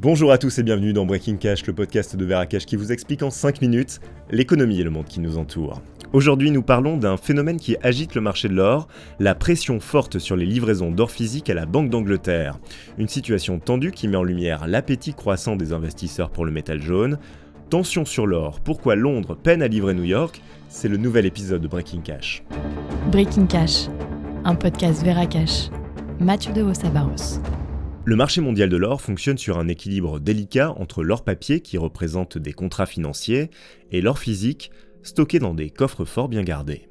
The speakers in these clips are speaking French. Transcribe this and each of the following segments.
Bonjour à tous et bienvenue dans Breaking Cash, le podcast de Veracash qui vous explique en 5 minutes l'économie et le monde qui nous entoure. Aujourd'hui, nous parlons d'un phénomène qui agite le marché de l'or, la pression forte sur les livraisons d'or physique à la Banque d'Angleterre. Une situation tendue qui met en lumière l'appétit croissant des investisseurs pour le métal jaune. Tension sur l'or, pourquoi Londres peine à livrer New York, c'est le nouvel épisode de Breaking Cash. Breaking Cash, un podcast Veracash. Mathieu de Hossabaros. Le marché mondial de l'or fonctionne sur un équilibre délicat entre l'or papier qui représente des contrats financiers et l'or physique stocké dans des coffres forts bien gardés.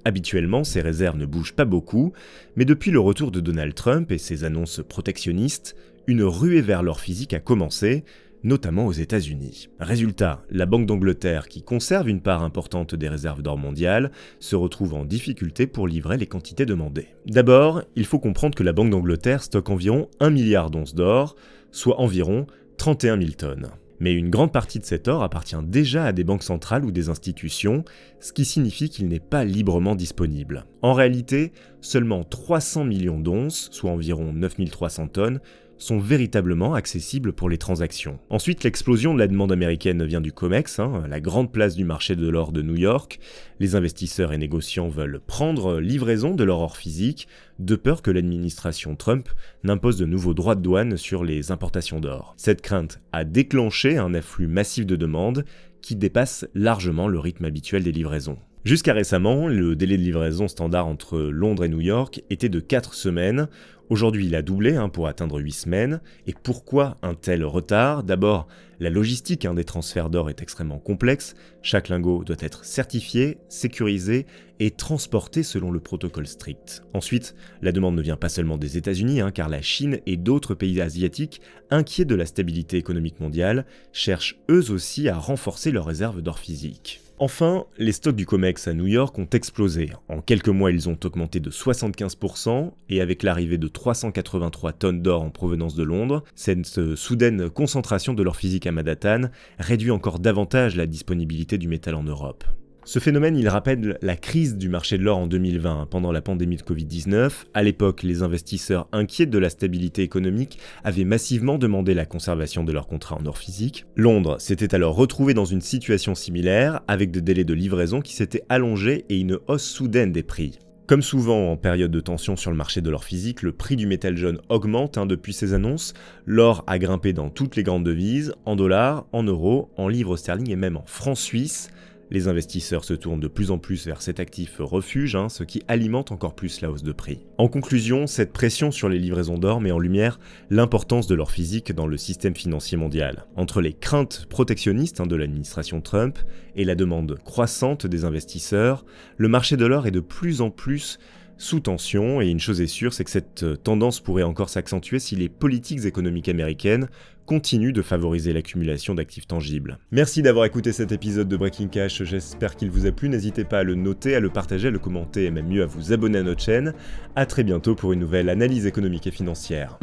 Habituellement, ces réserves ne bougent pas beaucoup, mais depuis le retour de Donald Trump et ses annonces protectionnistes, une ruée vers l'or physique a commencé, notamment aux États-Unis. Résultat, la Banque d'Angleterre, qui conserve une part importante des réserves d'or mondiales, se retrouve en difficulté pour livrer les quantités demandées. D'abord, il faut comprendre que la Banque d'Angleterre stocke environ 1 milliard d'onces d'or, soit environ 31 000 tonnes. Mais une grande partie de cet or appartient déjà à des banques centrales ou des institutions, ce qui signifie qu'il n'est pas librement disponible. En réalité, seulement 300 millions d'onces, soit environ 9 300 tonnes, sont véritablement accessibles pour les transactions. Ensuite, l'explosion de la demande américaine vient du COMEX, la grande place du marché de l'or de New York. Les investisseurs et négociants veulent prendre livraison de leur or physique, de peur que l'administration Trump n'impose de nouveaux droits de douane sur les importations d'or. Cette crainte a déclenché un afflux massif de demandes qui dépasse largement le rythme habituel des livraisons. Jusqu'à récemment, le délai de livraison standard entre Londres et New York était de 4 semaines. Aujourd'hui, il a doublé pour atteindre 8 semaines. Et pourquoi un tel retard ? D'abord, la logistique des transferts d'or est extrêmement complexe. Chaque lingot doit être certifié, sécurisé et transporté selon le protocole strict. Ensuite, la demande ne vient pas seulement des États-Unis, car la Chine et d'autres pays asiatiques, inquiets de la stabilité économique mondiale, cherchent eux aussi à renforcer leurs réserves d'or physique. Enfin, les stocks du COMEX à New York ont explosé. En quelques mois, ils ont augmenté de 75%, et avec l'arrivée de 383 tonnes d'or en provenance de Londres, cette soudaine concentration de l'or physique à Manhattan réduit encore davantage la disponibilité du métal en Europe. Ce phénomène, il rappelle la crise du marché de l'or en 2020, pendant la pandémie de Covid-19. À l'époque, les investisseurs inquiets de la stabilité économique avaient massivement demandé la conservation de leurs contrats en or physique. Londres s'était alors retrouvé dans une situation similaire, avec des délais de livraison qui s'étaient allongés et une hausse soudaine des prix. Comme souvent en période de tension sur le marché de l'or physique, le prix du métal jaune augmente depuis ces annonces. L'or a grimpé dans toutes les grandes devises, en dollars, en euros, en livres sterling et même en francs suisses. Les investisseurs se tournent de plus en plus vers cet actif refuge, ce qui alimente encore plus la hausse de prix. En conclusion, cette pression sur les livraisons d'or met en lumière l'importance de l'or physique dans le système financier mondial. Entre les craintes protectionnistes de l'administration Trump et la demande croissante des investisseurs, le marché de l'or est de plus en plus sous tension, et une chose est sûre, c'est que cette tendance pourrait encore s'accentuer si les politiques économiques américaines continuent de favoriser l'accumulation d'actifs tangibles. Merci d'avoir écouté cet épisode de Breaking Cash, j'espère qu'il vous a plu, n'hésitez pas à le noter, à le partager, à le commenter et même mieux à vous abonner à notre chaîne. À très bientôt pour une nouvelle analyse économique et financière.